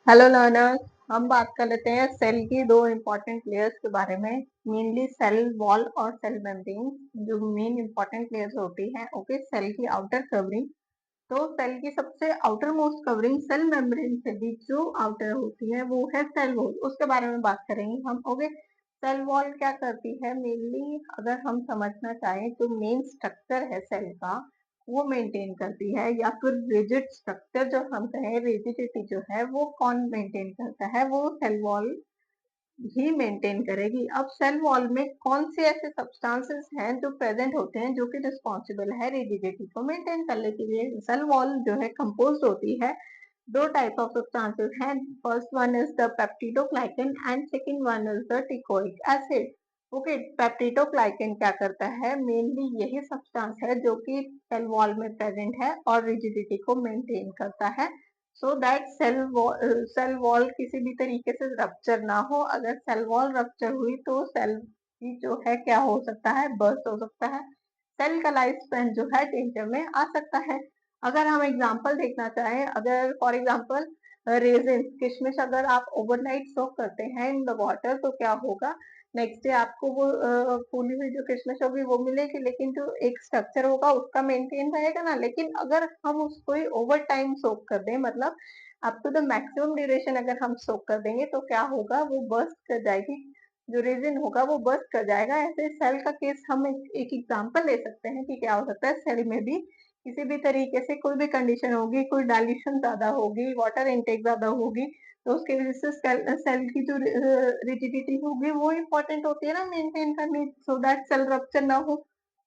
Hello learners. हम बात कर लेते हैं सेल की दो इम्पोर्टेंट लेयर्स के बारे में। मेनली सेल वॉल और सेल मेम्ब्रेन जो मेन इम्पोर्टेंट लेयर्स होती हैं। ओके, सेल की आउटर कवरिंग। तो सेल की सबसे outer most covering cell membrane से भी जो आउटर होती है वो है सेल वॉल। उसके बारे में बात करेंगे हम। ओके, सेल वॉल क्या करती है मेनली, अगर हम समझना चाहें तो मेन स्ट्रक्चर है सेल का वो मेंटेन करती है, या फिर रिजिड स्ट्रक्चर जो हम कहें, रिजिडिटी जो है वो कौन मेंटेन करता है, वो सेल वॉल ही मेंटेन करेगी। अब सेल वॉल में कौन से ऐसे सब्सटेंसेस हैं जो प्रेजेंट होते हैं जो कि रिस्पॉन्सिबल है रिजिडिटी को मेंटेन करने के लिए। सेल वॉल जो है कंपोज होती है दो टाइप ऑफ सब्सटेंसेस हैं। First one is the peptidoglycan and second one is the teichoic acid. Okay, peptidoglycan क्या करता है, मेनली यही सब्सटेंस है जो कि सेल वॉल में प्रेजेंट है और रिजिडिटी को मेंटेन करता है, सो दैट सेल वॉल किसी भी तरीके से रप्चर ना हो। अगर सेल वॉल रप्चर हुई तो सेल की जो है क्या हो सकता है, बर्स्ट हो सकता है। सेल का लाइफ स्पैन जो है डेंजर में आ सकता है। अगर हम एग्जांपल देखना चाहें, अगर फॉर एग्जांपल रेजिन किशमिश अगर आप ओवरनाइट सोक करते हैं इन द वाटर तो क्या होगा, नेक्स्ट डे आपको वो फूली हुई जो किशमिश होगी वो मिलेगी, लेकिन जो एक स्ट्रक्चर होगा उसका मेंटेन रहेगा ना। लेकिन अगर हम उसको ही ओवर टाइम सोक कर दें, मतलब up to the maximum duration अगर हम सोक कर देंगे तो क्या होगा, वो बर्स्ट कर जाएगी, जो रेजिन होगा वो बर्स्ट कर जाएगा। ऐसे सेल का केस हम एक एग्जांपल ले सकते हैं कि क्या हो सकता है सेल में भी किसी भी तरीके से कोई भी कंडीशन होगी, कोई डाइल्यूशन ज्यादा होगी, वाटर इनटेक ज्यादा होगी, तो उसकी वजह से सेल की जो रिजिडिटी होगी वो इम्पोर्टेंट होती है ना मेंटेन करनी, सो दैट सेल रप्चर ना हो।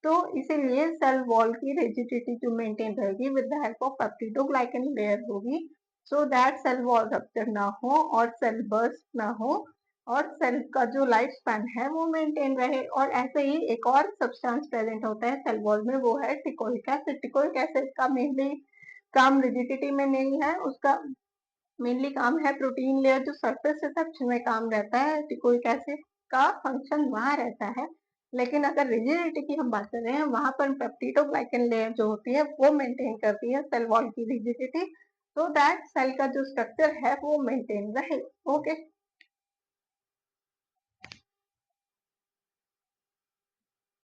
तो इसीलिए सेल वॉल की रिजिडिटी जो मेंटेन रहेगी with the help of peptidoglycan layer होगी, so that cell wall rupture ना हो और सेल बर्स्ट ना हो और सेल का जो लाइफ स्पैन है वो मेंटेन रहे। और ऐसे ही एक और सब्सटेंस प्रेजेंट होता है सेल वॉल में, वो है टिकोइक एसिड। टिकोइक एसिड का मेनली काम रिजिडिटी में नहीं है, उसका मेनली काम है प्रोटीन लेयर जो सरफेस रिसेप्शन में काम रहता है। टिकोइक एसिड का फंक्शन वहां रहता है, लेकिन अगर रिजिडिटी की हम बात कर रहे हैं वहां पर पेप्टिडोग्लाइकन लेयर जो होती है वो मेंटेन करती है सेल वॉल की रिजिडिटी, सो दैट सेल का जो स्ट्रक्चर है वो मेंटेन रहे। ओके।